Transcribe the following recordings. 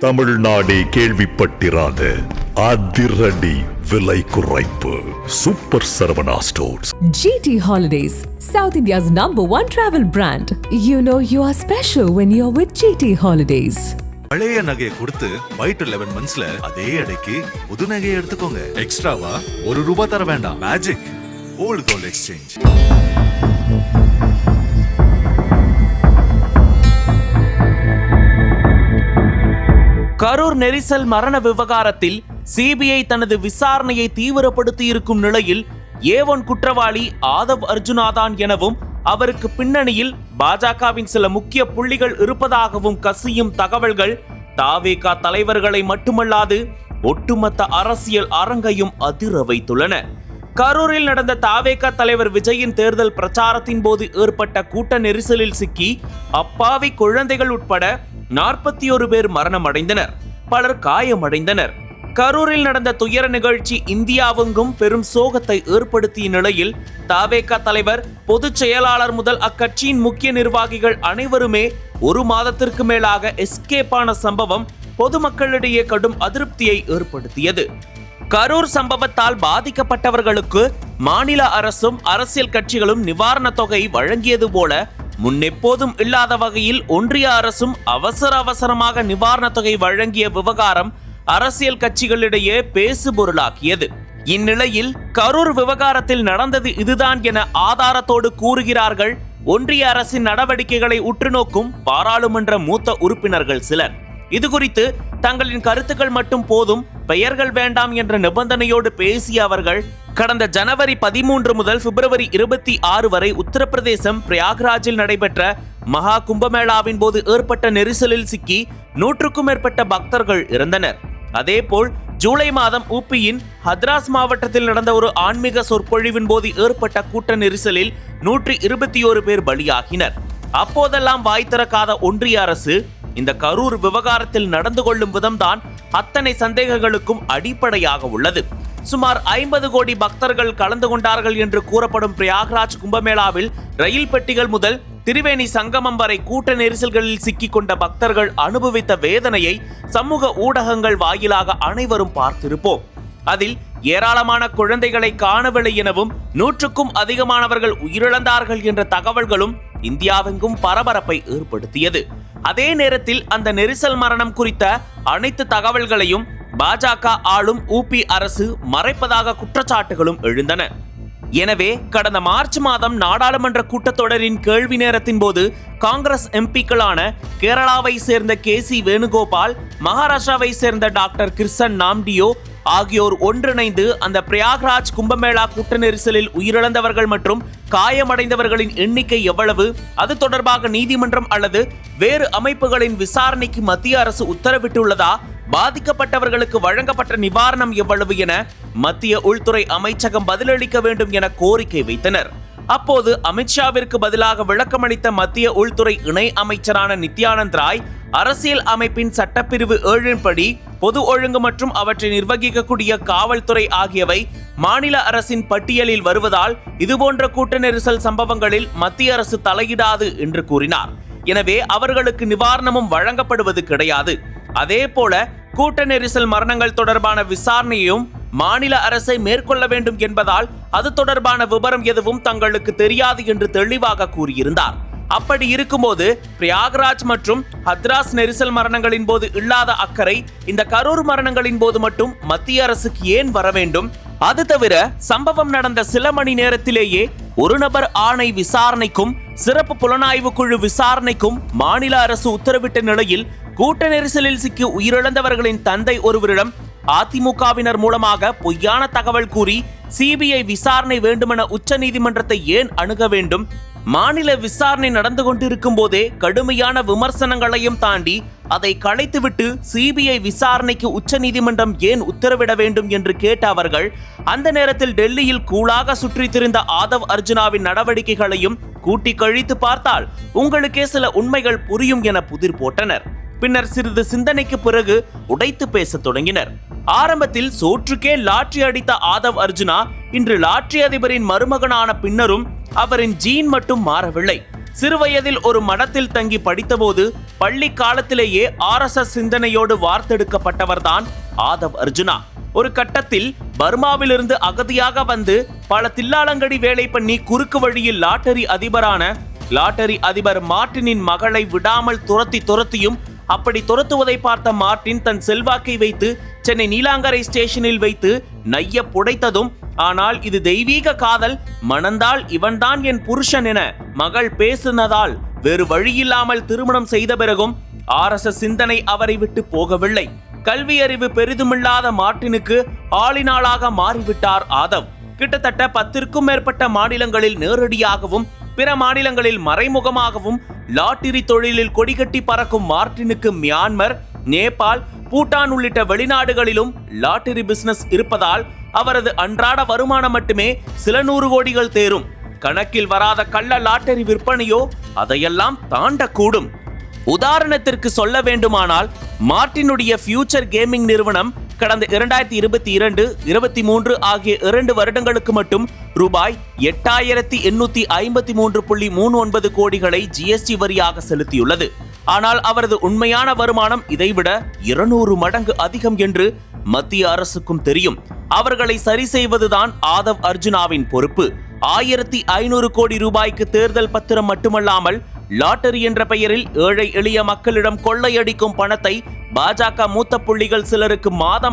தமிழ்நாடே கேள்விப்பட்டிராத அதிரடி விலை குறைப்பு super Saravana stores. GT Holidays, South India's #1 travel brand. You know you are special when you're with GT Holidays. பழைய நகையை கொடுத்து பை டு 11 monthsல அதே அடைக்கு புது நகையை எடுத்துக்கோங்க. எக்ஸ்ட்ராவா ₹1 தர வேண்டாம். Magic old gold exchange. Karur நெரிசல் மரண விவகாரத்தில் சிபிஐ தனது விசாரணையை தீவிரப்படுத்தி இருக்கும் நிலையில் A1 குற்றவாளி ஆதவ் அர்ஜுனா தான் எனவும் அவருக்கு பின்னணியில் பாஜகவின் சில முக்கிய புள்ளிகள் இருப்பதாகவும் கசியும் தகவல்கள் தாவேகா தலைவர்களை மட்டுமல்லாது ஒட்டுமொத்த அரசியல் அரங்கையும் அதிர வைத்துள்ளன. கரூரில் நடந்த தாவேகா தலைவர் விஜயின் தேர்தல் பிரச்சாரத்தின் போது ஏற்பட்ட கூட்ட நெரிசலில் சிக்கி அப்பாவி குழந்தைகள் உட்பட 41 பேர் மரணமடைந்தனர், பலர் காயமடைந்தனர். கரூரில் நடந்த துயர நிகழ்ச்சி இந்தியாவெங்கும் பெரும் சோகத்தை ஏற்படுத்திய நிலையில் தாவேகா தலைவர், பொதுச் செயலாளர் முதல் அக்கட்சியின் முக்கிய நிர்வாகிகள் அனைவருமே 1 மாதத்திற்கு மேலாக எஸ்கேப் ஆன சம்பவம் பொதுமக்களிடையே கடும் அதிருப்தியை ஏற்படுத்தியது. கரூர் சம்பவத்தால் பாதிக்கப்பட்டவர்களுக்கு மாநில அரசும் அரசியல் கட்சிகளும் நிவாரணத் தொகை வழங்கியது போல முன்னெப்போதும் இல்லாத வகையில் ஒன்றிய அரசும் அவசரமாக நிவாரணத் தொகை வழங்கிய விவகாரம் அரசியல் கட்சிகளிடையே பேசுபொருளாக்கியது. இந்நிலையில் கரூர் விவகாரத்தில் நடந்தது இதுதான் என ஆதாரத்தோடு கூறுகிறார்கள் ஒன்றிய அரசின் நடவடிக்கைகளை உற்றுநோக்கும் பாராளுமன்ற மூத்த உறுப்பினர்கள் சிலர். இதுகுறித்து தங்களின் கருத்துக்கள் மட்டும் போதும், பெயர்கள் வேண்டாம் என்ற நிபந்தனையோடு பேசிய அவர்கள் கடந்த ஜனவரி 13 முதல் பிப்ரவரி 26 வரை உத்தரப்பிரதேசம் பிரயாக்ராஜில் நடைபெற்ற மகா கும்பமேளாவின் போது ஏற்பட்ட நெரிசலில் சிக்கி 100க்கும் மேற்பட்ட பக்தர்கள் இறந்தனர். அதேபோல் ஜூலை மாதம் ஊபியின் ஹத்ராஸ் மாவட்டத்தில் நடந்த ஒரு ஆன்மீக சொற்பொழிவின் போது ஏற்பட்ட கூட்ட நெரிசலில் 121 பேர் பலியாகினர். அப்போதெல்லாம் வாய் திறக்காத ஒன்றிய அரசு இந்த கரூர் விவகாரத்தில் நடந்து கொள்ளும் விதம்தான் அத்தனை சந்தேகங்களுக்கும் அடிப்படையாக உள்ளது. சுமார் 50 கோடி பக்தர்கள் கலந்து கொண்டார்கள் என்று கூறப்படும் பிரயாக்ராஜ் கும்பமேளாவில் ரயில் பெட்டிகள் முதல் திரிவேணி சங்கமம் வரை கூட்ட நெரிசல்களில் சிக்கிக் கொண்ட பக்தர்கள் அனுபவித்த வேதனையை சமூக ஊடகங்கள் வாயிலாக அனைவரும் பார்த்திருப்போம். அதில் ஏராளமான குழந்தைகளை காணவில்லை எனவும் 100க்கும் அதிகமானவர்கள் உயிரிழந்தார்கள் என்ற தகவல்களும் இந்தியாவெங்கும் பரபரப்பை ஏற்படுத்தியது. அதே நேரத்தில் அந்த நெரிசல் மரணம் குறித்த அனைத்து தகவல்களையும் பாஜக ஆளும் ஊபி அரசு மறைப்பதாக குற்றச்சாட்டுகளும் எழுந்தன. எனவே கடந்த மார்ச் மாதம் நாடாளுமன்ற கூட்டத்தொடரின் கேள்வி நேரத்தின் போது காங்கிரஸ் எம்பிக்களான கேரளாவை சேர்ந்த KC வேணுகோபால், மகாராஷ்டிராவை சேர்ந்த டாக்டர் கிருஷ்ணன் நாம்டியோ ஆகியோர் ஒன்றிணைந்து அந்த பிரயாக்ராஜ் கும்பமேளா கூட்ட நெரிசலில் உயிரிழந்தவர்கள் மற்றும் காயமடைந்தவர்களின் எண்ணிக்கை எவ்வளவு, அது தொடர்பாக நீதிமன்றம் அல்லது வேறு அமைப்புகளின் விசாரணைக்கு மத்திய அரசு உத்தரவிட்டுள்ளதா, பாதிக்கப்பட்டவர்களுக்கு வழங்கப்பட்ட நிவாரணம் எவ்வளவு என மத்திய உள்துறை அமைச்சகம் பதிலளிக்க வேண்டும் என கோரிக்கை வைத்தனர். அப்போது அமித்ஷாவிற்கு பதிலாக விளக்கமளித்த மத்திய உள்துறை இணை அமைச்சரான நித்யானந்த் ராய், அரசியல் அமைப்பின் சட்டப்பிரிவு 7 படி பொது ஒழுங்கு மற்றும் அவற்றை நிர்வகிக்கக்கூடிய காவல்துறை ஆகியவை மாநில அரசின் பட்டியலில் வருவதால் இதுபோன்ற கூட்ட நெரிசல் சம்பவங்களில் மத்திய அரசு தலையிடாது என்று கூறினார். எனவே அவர்களுக்கு நிவாரணமும் வழங்கப்படுவது கிடையாது. அதே போல கூட்ட நெரிசல் மரணங்கள் தொடர்பான விசாரணையையும் மாநில அரசை மேற்கொள்ள வேண்டும் என்பதால் அது தொடர்பான விவரம் எதுவும் தங்களுக்கு தெரியாது என்று தெளிவாக கூறியிருந்தார். அப்படி இருக்கும்போது பிரயாக்ராஜ் மற்றும் ஹத்ராஸ் நெரிசல் மரணங்களின் போது இல்லாத அக்கறை இந்த கரூர் மரணங்களின் போது மட்டும் மத்திய அரசுக்கு ஏன் வர வேண்டும்? அது தவிர சம்பவம் நடந்த சில மணி நேரத்திலேயே ஒரு நபர் ஆணை விசாரணைக்கும் சிறப்பு புலனாய்வு குழு விசாரணைக்கும் மாநில அரசு உத்தரவிட்ட நிலையில் கூட்ட நெரிசலில் சிக்கி உயிரிழந்தவர்களின் தந்தை ஒருவரிடம் அதிமுகவினர் மூலமாக பொய்யான தகவல் கூறி சிபிஐ விசாரணை வேண்டுமென உச்ச நீதிமன்றத்தை ஏன் அணுக வேண்டும்? மாநில விசாரணை நடந்து கொண்டிருக்கும் போதே கடுமையான விமர்சனங்களையும் தாண்டி அதை களைத்துவிட்டு சிபிஐ விசாரணைக்கு உச்ச நீதிமன்றம் ஏன் உத்தரவிட வேண்டும் என்று கேட்ட அவர்கள் அந்த நேரத்தில் டெல்லியில் கூலாக சுற்றி திரிந்த ஆதவ் அர்ஜுனாவின் நடவடிக்கைகளையும் கூட்டி கழித்து பார்த்தால் உங்களுக்கே சில உண்மைகள் புரியும் என புதிர் போட்டனர். பின்னர் சிறிது சிந்தனைக்கு பிறகு உடைத்து பேச தொடங்கினர். ஆரம்பத்தில் சோற்றுக்கே லாட்டரி அடித்த ஆதவ் அர்ஜுனா இன்று லாட்டரி அதிபரின் மருமகனான பின்னரும் அவரின் ஜீன் மட்டும் மாறவில்லை. சிறுவயதில் ஒரு மடத்தில் தங்கி படித்தபோது பள்ளி காலத்திலேயே RSS சிந்தனையோடு வார்த்தெடுக்கப்பட்டவர்தான் ஆதவ் அர்ஜுனா. ஒரு கட்டத்தில் பர்மாவிலிருந்து அகதியாக வந்து பல தில்லாலங்கடி வேலை பண்ணி குறுக்கு வழியில் லாட்டரி அதிபர் மார்ட்டினின் மகளை விடாமல் துரத்தியும் அப்படி துரத்துவதை பார்த்த மார்ட்டின் தன் செல்வாக்கை வைத்து சென்னை நீலாங்கரை ஸ்டேஷனில் வைத்து நைய புடைத்ததும், ஆனால் இது தெய்வீக காதல், மணந்தால் இவன்தான் என் புருஷன் என மகள் பேசினதால் வேறு வழியில்லாமல் திருமணம் செய்த பிறகும் RSS சிந்தனை அவரை விட்டு போகவில்லை. கல்வி அறிவு பெரிதுமில்லாத மார்ட்டினுக்கு ஆளினாளாக மாறிவிட்டார் ஆதவ். கிட்டத்தட்ட 10க்கும் மேற்பட்ட மாநிலங்களில் நேரடியாகவும் பிற மாநிலங்களில் மறைமுகமாகவும் லாட்டரி தொழிலில் கொடிகட்டி பறக்கும் மார்ட்டினுக்கு மியான்மர், நேபாள், பூட்டான் உள்ளிட்ட வெளிநாடுகளிலும் லாட்டரி பிசினஸ் இருப்பதால் அவரது அன்றாட வருமானம் மட்டுமே சில 100 கோடிகள் தேரும். கணக்கில் வராத கள்ள லாட்டரி விற்பனையோ அதையெல்லாம் தாண்டக்கூடும். உதாரணத்திற்கு சொல்ல வேண்டுமானால், மார்ட்டினுடைய ஃபியூச்சர் கேமிங் நிறுவனம் கடந்த 2022, 23 ஆகிய 2 வருடங்களுக்கு மட்டும் ரூபாய் 8853.39 கோடிகளை GST வரியாக செலுத்தியுள்ளது. ஆனால் அவரது உண்மையான வருமானம் இதைவிட 200 மடங்கு அதிகம் என்று மத்திய அரசுக்கும் தெரியும். அவர்களை சரி செய்வதுதான் ஆதவ் அர்ஜுனாவின் பொறுப்பு. 1500 கோடி ரூபாய்க்கு தேர்தல் பத்திரம் மட்டுமல்லாமல் லாட்டரி என்ற பெயரில் ஏழை எளிய மக்களிடம் கொள்ளையடிக்கும் பணத்தை பாஜக மூத்த புள்ளிகள் சிலருக்கு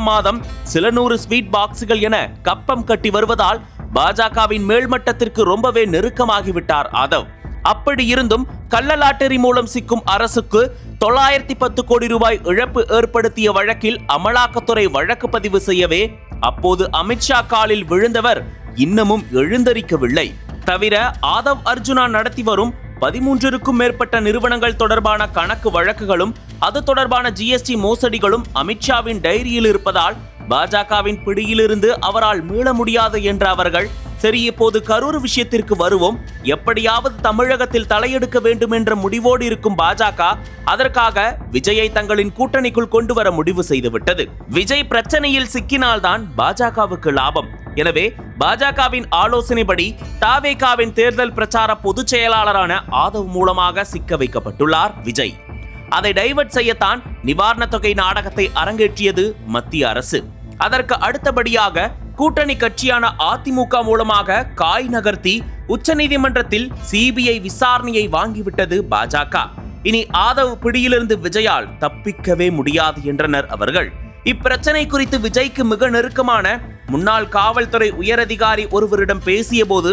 மாதம் சில 100 ஸ்வீட் பாக்ஸுகள் என கப்பம் கட்டி வருவதால் பாஜகவின் மேல்மட்டத்திற்கு ரொம்பவே நெருக்கமாகிவிட்டார் ஆதவ். அப்படி இருந்தும் கள்ள லாட்டரி மூலம் சிக்கும் அரசுக்கு 910 கோடி ரூபாய் இழப்பு ஏற்படுத்திய வழக்கில் அமலாக்கத்துறை வழக்கு பதிவு செய்யவே அப்போது அமித்ஷா காலில் விழுந்தவர் இன்னமும் எழுந்தரிக்கவில்லை. தவிர ஆதவ் அர்ஜுனா நடத்தி வரும் 13க்கும் மேற்பட்ட நிறுவனங்கள் தொடர்பான கணக்கு வழக்குகளும் அது தொடர்பான GST மோசடிகளும் அமித்ஷாவின் டைரியில் இருப்பதால் பாஜகவின் பிடியிலிருந்து அவரால் மீள முடியாது என்ற அவர்கள், சரி இப்போது கரூர் விஷயத்திற்கு வருவோம், எப்படியாவது தமிழகத்தில் தலையெடுக்க வேண்டும் என்ற முடிவோடு இருக்கும் பாஜக அதற்காக விஜயை தங்களின் கூட்டணிக்குள் கொண்டு வர முடிவு செய்துவிட்டது. விஜய் பிரச்சனையில் சிக்கினால்தான் பாஜகவுக்கு லாபம். எனவே பாஜகவின் ஆலோசனைப்படி தாவேகாவின் தேர்தல் பிரச்சார பொதுச் செயலாளரான ஆதவ் மூலமாக சிக்க வைக்கப்பட்டுள்ளார் விஜய். அதை டைவர்ட் செய்யத்தான் நிவாரண தொகை நாடகத்தை அரங்கேற்றியது மத்திய அரசு. அதற்கு அடுத்தபடியாக கூட்டணி கட்சியான அதிமுக மூலமாக காய் நகர்த்தி உச்சநீதிமன்றத்தில் CBI விசாரணையை வாங்கிவிட்டது பாஜக. இனி ஆதவ் பிடியிலிருந்து விஜயால் தப்பிக்கவே முடியாது என்றனர் அவர்கள். இப்பிரச்சனை குறித்து விஜய்க்கு மிக நெருக்கமான முன்னாள் காவல்துறை உயரதிகாரி ஒருவரிடம் பேசிய போது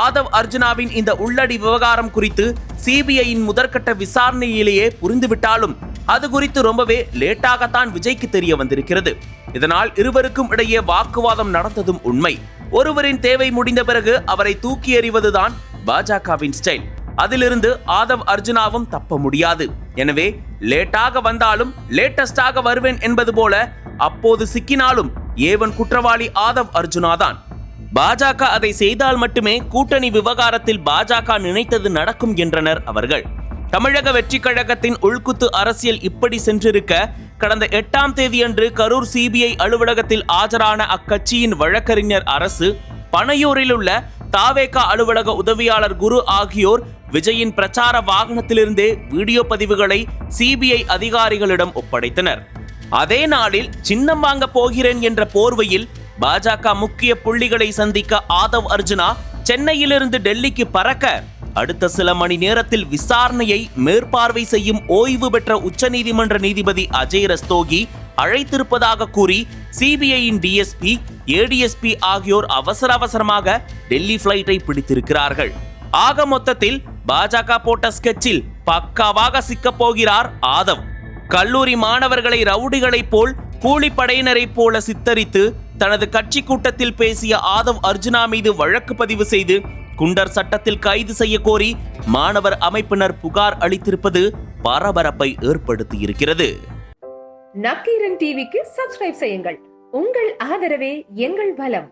ஆதவ் அர்ஜுனாவின் இந்த உள்ளடி விவகாரம் குறித்து CBIயின் முதற்கட்ட விசாரணையிலேயே புரிந்துவிட்டாலும் அது குறித்து ரொம்பவே லேட்டாகத்தான் விஜய்க்கு தெரிய வந்திருக்கிறது. இதனால் இருவருக்கும் இடையே வாக்குவாதம் நடந்ததும் உண்மை. ஒருவரின் தேவை முடிந்த பிறகு அவரை தூக்கி எறிவதுதான் பாஜகவின் ஸ்டைல். அதிலிருந்து ஆதவ் அர்ஜுனாவும் தப்ப முடியாது. எனவே லேட்டாக வந்தாலும் லேட்டஸ்டாக வருவேன் என்பது போல அப்போது சிக்கினாலும் ஏவன் குற்றவாளி ஆதவ் அர்ஜுனாதான். பாஜக அதை செய்தால் மட்டுமே கூட்டணி விவகாரத்தில் பாஜக நினைத்தது நடக்கும் என்றனர் அவர்கள். தமிழக வெற்றி கழகத்தின் உள்குத்து அரசியல் இப்படி சென்றிருக்க, கடந்த 8ஆம் தேதியன்று கரூர் CBI அலுவலகத்தில் ஆஜரான அக்கட்சியின் வழக்கறிஞர் அரசு பனையூரில் உள்ள தாவேகா அலுவலக உதவியாளர் குரு ஆகியோர் விஜயின் பிரச்சார வாகனத்திலிருந்தே வீடியோ பதிவுகளை CBI அதிகாரிகளிடம் ஒப்படைத்தனர். அதே நாளில் சின்னம் வாங்க போகிறேன் என்ற போர்வையில் பாஜக முக்கிய புள்ளிகளை சந்திக்க ஆதவ் அர்ஜுனா சென்னையிலிருந்து டெல்லிக்கு பறக்க, அடுத்த சில மணி நேரத்தில் விசாரணையை மேற்பார்வை செய்யும் ஓய்வு பெற்ற உச்சநீதிமன்ற நீதிபதி அஜய் ரஸ்தோகி அழைத்திருப்பதாக கூறி CBIயின் DSP, ADSP ஆகியோர் அவசரமாக டெல்லி பிளைட்டை பிடித்திருக்கிறார்கள். ஆக மொத்தத்தில் பாஜக போட்ட ஸ்கெட்சில் பக்காவாக சிக்கப் போகிறார் ஆதவ். கல்லூரி மாணவர்களை ரவுடிகளைப் போல் கூலிப்படையினரைப் போல சித்தரித்து தனது கட்சி கூட்டத்தில் பேசிய ஆதவ் அர்ஜுனா மீது வழக்கு பதிவு செய்து குண்டர் சட்டத்தில் கைது செய்ய கோரி மாணவர் அமைப்பினர் புகார் அளித்திருப்பது பரபரப்பை ஏற்படுத்தியிருக்கிறது. நக்கீரன் டிவிக்கு சப்ஸ்கிரைப் செய்யுங்கள். உங்கள் ஆதரவே எங்கள் பலம்.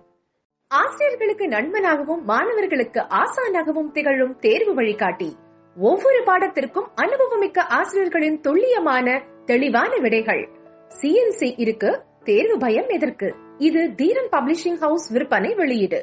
ஆசிரியர்களுக்கு நண்பனாகவும் மாணவர்களுக்கு ஆசானாகவும் திகழும் தேர்வு வழிகாட்டி. ஒவ்வொரு பாடத்திற்கும் அனுபவமிக்க ஆசிரியர்களின் துல்லியமான தெளிவான விடைகள். CNC இருக்கு, தேர்வு பயம் எதற்கு? இது தீரன் பப்ளிஷிங் ஹவுஸ் விற்பனை வெளியீடு.